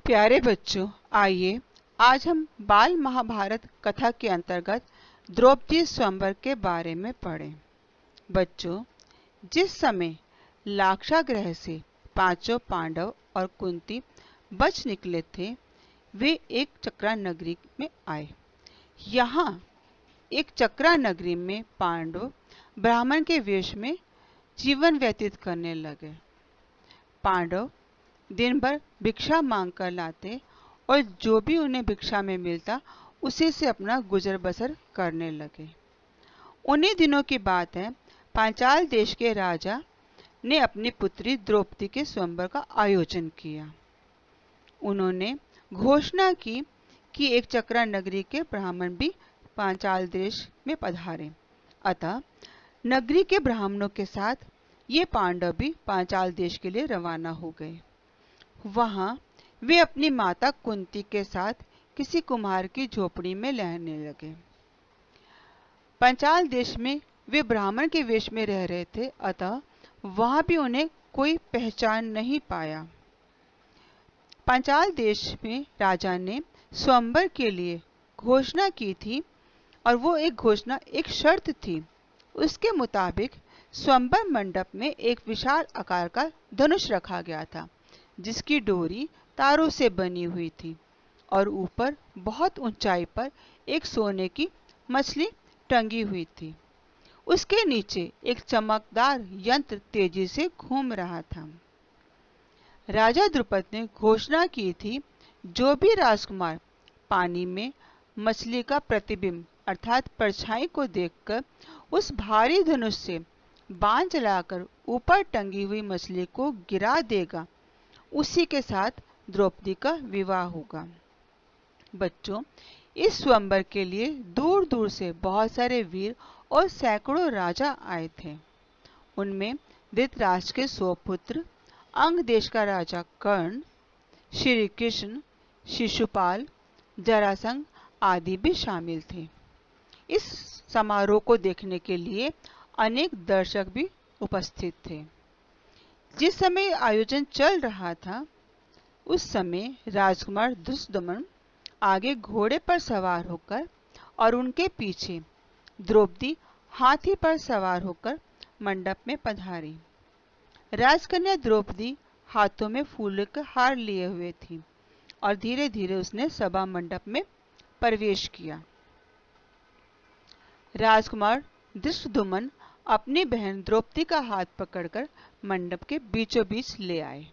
प्यारे बच्चों, आइए आज हम बाल महाभारत कथा के अंतर्गत द्रौपदी स्वयंवर के बारे में पढ़ें। बच्चों, जिस समय लाक्षागृह से पांचों पांडव और कुंती बच निकले थे, वे एक चक्रा नगरी में आए। यहाँ एक चक्रा नगरी में पांडव ब्राह्मण के वेश में जीवन व्यतीत करने लगे। पांडव दिन भर भिक्षा मांग कर लाते और जो भी उन्हें भिक्षा में मिलता उसी से अपना गुजर बसर करने लगे। उन्हीं दिनों की बात है, पांचाल देश के राजा ने अपनी पुत्री द्रौपदी के स्वयंवर का आयोजन किया। उन्होंने घोषणा की कि एक चक्रा नगरी के ब्राह्मण भी पांचाल देश में पधारे। अतः नगरी के ब्राह्मणों के साथ ये पांडव भी पांचाल देश के लिए रवाना हो गए। वहां वे अपनी माता कुंती के साथ किसी कुम्हार की झोपड़ी में रहने लगे। पांचाल देश में वे ब्राह्मण के वेश में रह रहे थे, अतः वहां भी उन्हें कोई पहचान नहीं पाया। पांचाल देश में राजा ने स्वयंवर के लिए घोषणा की थी और वो एक घोषणा एक शर्त थी। उसके मुताबिक स्वयंवर मंडप में एक विशाल आकार का धनुष रखा गया था, जिसकी डोरी तारों से बनी हुई थी और ऊपर बहुत ऊंचाई पर एक सोने की मछली टंगी हुई थी। उसके नीचे एक चमकदार यंत्र तेजी से घूम रहा था। राजा द्रुपद ने घोषणा की थी, जो भी राजकुमार पानी में मछली का प्रतिबिंब अर्थात परछाई को देखकर उस भारी धनुष से बाण चलाकर ऊपर टंगी हुई मछली को गिरा देगा, उसी के साथ द्रौपदी का विवाह होगा। बच्चों, इस स्वयंवर के लिए दूर दूर से बहुत सारे वीर और सैकड़ों राजा आए थे। उनमें धृतराष्ट्र के 100 पुत्र, अंग देश का राजा कर्ण, श्री कृष्ण, शिशुपाल, जरासंध आदि भी शामिल थे। इस समारोह को देखने के लिए अनेक दर्शक भी उपस्थित थे। जिस समय आयोजन चल रहा था, उस समय राजकुमार धृष्टद्युम्न आगे घोड़े पर सवार होकर और उनके पीछे द्रौपदी हाथी पर सवार होकर मंडप में पधारी। राजकन्या द्रौपदी हाथों में फूलों के हार लिए हुए थी और धीरे धीरे उसने सभा मंडप में प्रवेश किया। राजकुमार धृष्टद्युम्न अपनी बहन द्रौपदी का हाथ पकड़कर मंडप के बीचों बीच ले आए।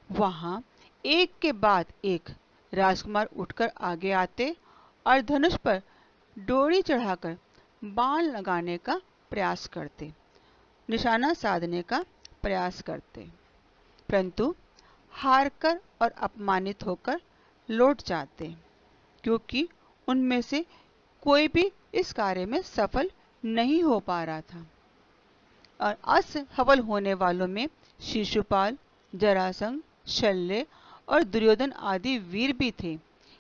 वहां एक के बाद एक राजकुमार उठकर आगे आते और धनुष पर डोरी चढ़ाकर बाण लगाने का प्रयास करते, निशाना साधने का प्रयास करते, परंतु हारकर और अपमानित होकर लौट जाते, क्योंकि उनमें से कोई भी इस कार्य में सफल नहीं हो पा रहा था। और असफल होने वालों में शिशुपाल, जरासंध, शल्य और दुर्योधन आदि वीर भी थे।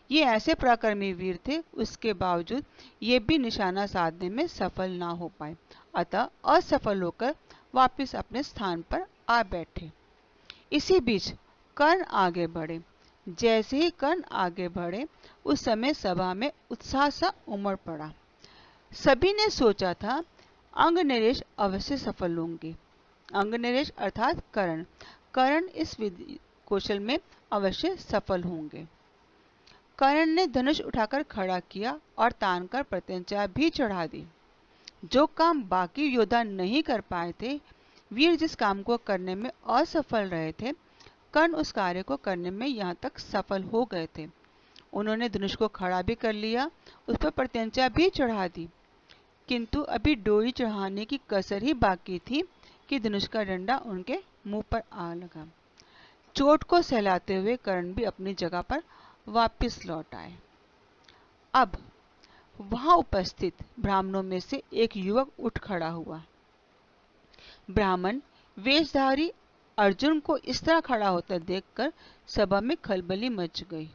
ये ऐसे पराक्रमी वीर थे, उसके बावजूद ये भी निशाना साधने में सफल ना हो पाए, अतः असफल होकर वापस अपने स्थान पर आ बैठे। इसी बीच कर्ण आगे बढ़े। जैसे ही कर्ण आगे बढ़े, उस समय सभा में उत्साह सा उमड़ पड़ा। सभी ने सोचा था, अंगनरेश अवश्य सफल होंगे। अंगनरेश अर्थात कर्ण इस विधि कौशल में अवश्य सफल होंगे। कर्ण ने धनुष उठाकर खड़ा किया और तानकर प्रत्यंचा भी चढ़ा दी। जो काम बाकी योद्धा नहीं कर पाए थे, वीर जिस काम को करने में असफल रहे थे, कर्ण उस कार्य को करने में यहाँ तक सफल हो गए थे। उन्होंने धनुष को खड़ा भी कर लिया, उस पर प्रत्यंचा भी चढ़ा दी, किंतु अभी डोरी चढ़ाने की कसर ही बाकी थी कि धनुष का डंडा उनके मुंह पर आ लगा। चोट को सहलाते हुए कर्ण भी अपनी जगह पर वापस लौट आए। अब वहां उपस्थित ब्राह्मणों में से एक युवक उठ खड़ा हुआ। ब्राह्मण वेशधारी अर्जुन को इस तरह खड़ा होता देखकर सभा में खलबली मच गई,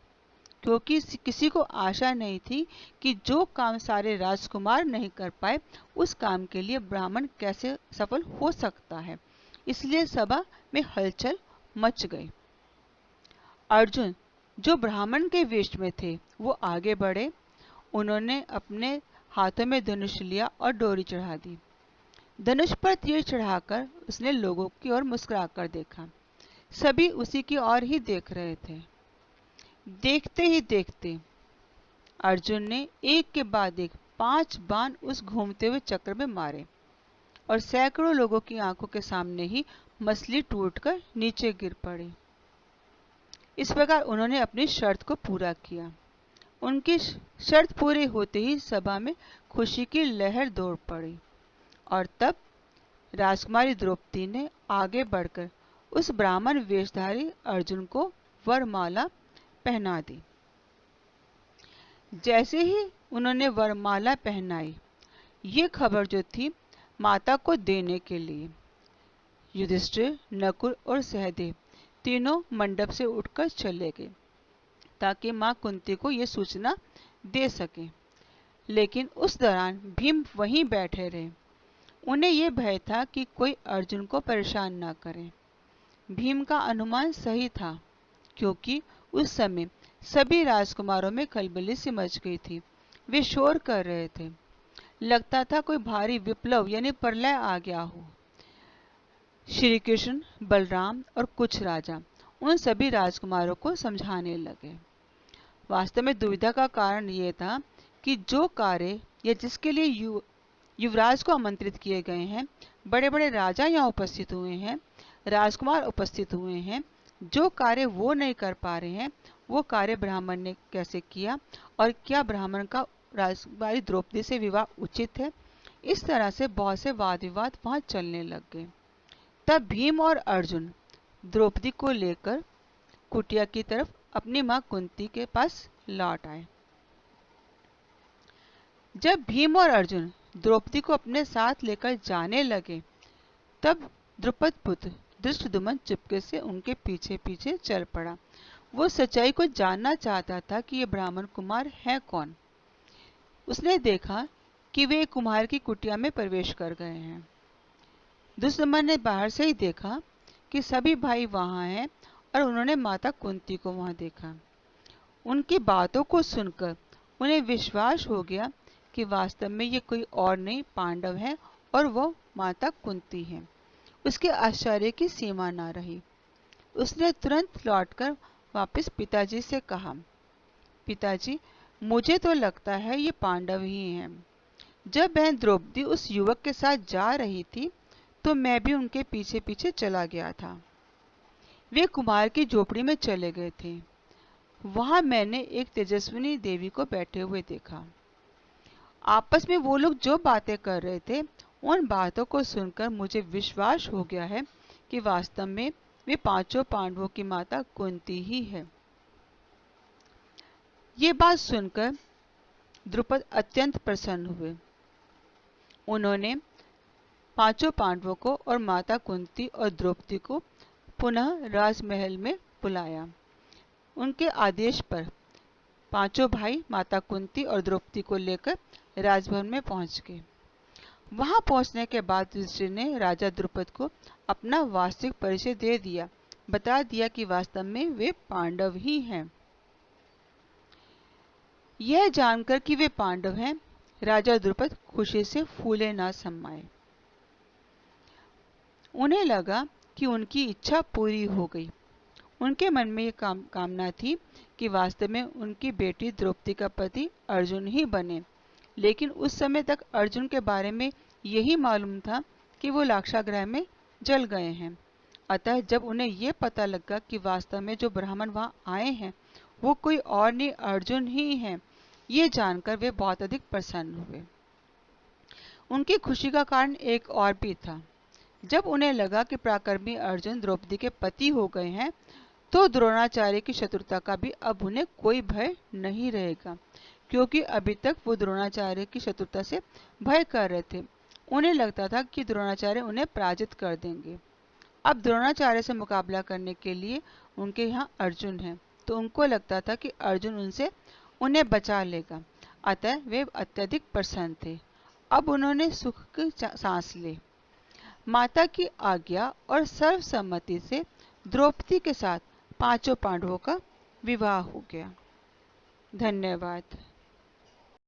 क्योंकि किसी को आशा नहीं थी कि जो काम सारे राजकुमार नहीं कर पाए, उस काम के लिए ब्राह्मण कैसे सफल हो सकता है। इसलिए सभा में हलचल मच गई। अर्जुन जो ब्राह्मण के वेश में थे वो आगे बढ़े। उन्होंने अपने हाथों में धनुष लिया और डोरी चढ़ा दी। धनुष पर तीर चढ़ाकर उसने लोगों की ओर मुस्कुराकर देखा। सभी उसी की ओर ही देख रहे थे। देखते ही देखते अर्जुन ने एक के बाद एक 5 बाण उस घूमते हुए चक्र में मारे और सैकड़ों लोगों की आंखों के सामने ही मछली टूटकर नीचे गिर पड़ी। इस प्रकार उन्होंने अपनी शर्त को पूरा किया। उनकी शर्त पूरी होते ही सभा में खुशी की लहर दौड़ पड़ी और तब राजकुमारी द्रौपदी ने आगे बढ़कर उस ब्राह्मण वेशधारी अर्जुन को वरमाला पहना दी। जैसे ही उन्होंने वरमाला पहनाई, ये खबर जो थी माता को देने के लिए, युधिष्ठिर, नकुल और सहदेव तीनों मंडप से उठकर चले गए ताकि मां कुंती को यह सूचना दे सके। लेकिन उस दौरान भीम वहीं बैठे रहे। उन्हें यह भय था कि कोई अर्जुन को परेशान ना करे। भीम का अनुमान सही था, क्योंकि उस समय सभी राजकुमारों में खलबली सी मच गई थी। वे शोर कर रहे थे। लगता था कोई भारी विप्लव यानी प्रलय आ गया हो। श्री कृष्ण, बलराम और कुछ राजा उन सभी राजकुमारों को समझाने लगे। वास्तव में दुविधा का कारण यह था कि जो कार्य या जिसके लिए युवराज को आमंत्रित किए गए हैं, बड़े बड़े राजा यहाँ उपस्थित हुए हैं, राजकुमार उपस्थित हुए हैं, जो कार्य वो नहीं कर पा रहे हैं, वो कार्य ब्राह्मण ने कैसे किया और क्या ब्राह्मण का राजकुमारी द्रौपदी से विवाह उचित है। इस तरह से बहुत से वाद विवाद वहां चलने लग गए। तब भीम और अर्जुन द्रौपदी को लेकर कुटिया की तरफ अपनी मां कुंती के पास लौट आए। जब भीम और अर्जुन द्रौपदी को अपने साथ लेकर जाने लगे, तब द्रुपद पुत्र धृष्टद्युम्न चुपके से उनके पीछे पीछे चल पड़ा। वो सच्चाई को जानना चाहता था कि ये ब्राह्मण कुमार है कौन। उसने देखा कि वे कुम्हार की कुटिया में प्रवेश कर गए हैं। धृष्टद्युम्न ने बाहर से ही देखा कि सभी भाई वहां हैं और उन्होंने माता कुंती को वहां देखा। उनकी बातों को सुनकर उन्हें विश्वास हो गया कि वास्तव में ये कोई और नहीं पांडव है और वो माता कुंती है। उसके आश्चर्य की सीमा ना रही। उसने तुरंत लौटकर वापस पिताजी से कहा, पिताजी, मुझे तो लगता है ये पांडव ही हैं। जब बहन द्रौपदी उस युवक के साथ जा रही थी तो मैं भी उनके पीछे पीछे चला गया था। वे कुमार की झोपड़ी में चले गए थे। वहां मैंने एक तेजस्विनी देवी को बैठे हुए देखा। आपस में वो लोग जो बातें कर रहे थे, उन बातों को सुनकर मुझे विश्वास हो गया है कि वास्तव में वे पांचों पांडवों की माता कुंती ही है। ये बात सुनकर द्रुपद अत्यंत प्रसन्न हुए। उन्होंने पांचों पांडवों को और माता कुंती और द्रौपदी को पुनः राजमहल में बुलाया। उनके आदेश पर पांचों भाई माता कुंती और द्रौपदी को लेकर राजभवन में पहुंच गए। वहां पहुंचने के बाद युधिष्ठिर ने राजा द्रुपद को अपना वास्तविक परिचय दे दिया, बता दिया कि वास्तव में वे पांडव ही हैं। यह जानकर कि वे पांडव हैं, राजा द्रुपद खुशी से फूले ना समाये। उन्हें लगा कि उनकी इच्छा पूरी हो गई। उनके मन में ये कामना थी कि वास्तव में उनकी बेटी द्रौपदी का पति अर्जुन ही बने, लेकिन उस समय तक अर्जुन के बारे में यही मालूम था कि वो लाक्षागृह में जल गए हैं। अतः जब उन्हें ये पता लगा कि वास्तव में जो ब्राह्मण वहां आए हैं वो कोई और नहीं अर्जुन ही हैं, ये जानकर वे बहुत अधिक प्रसन्न हुए। उनकी खुशी का कारण एक और भी था। जब उन्हें लगा कि पराक्रमी अर्जुन द्रौपदी के पति हो गए हैं, तो द्रोणाचार्य की शत्रुता का भी अब उन्हें कोई भय नहीं रहेगा, क्योंकि अभी तक वो द्रोणाचार्य की शत्रुता से भय कर रहे थे। उन्हें लगता था कि द्रोणाचार्य उन्हें पराजित कर देंगे। अब द्रोणाचार्य से मुकाबला करने के लिए उनके यहाँ अर्जुन है, तो उनको लगता था कि अर्जुन उनसे उन्हें बचा लेगा। अतः वे अत्यधिक प्रसन्न थे। अब उन्होंने सुख की सांस ली। माता की आज्ञा और सर्वसम्मति से द्रौपदी के साथ पांचों पांडवों का विवाह हो गया। धन्यवाद।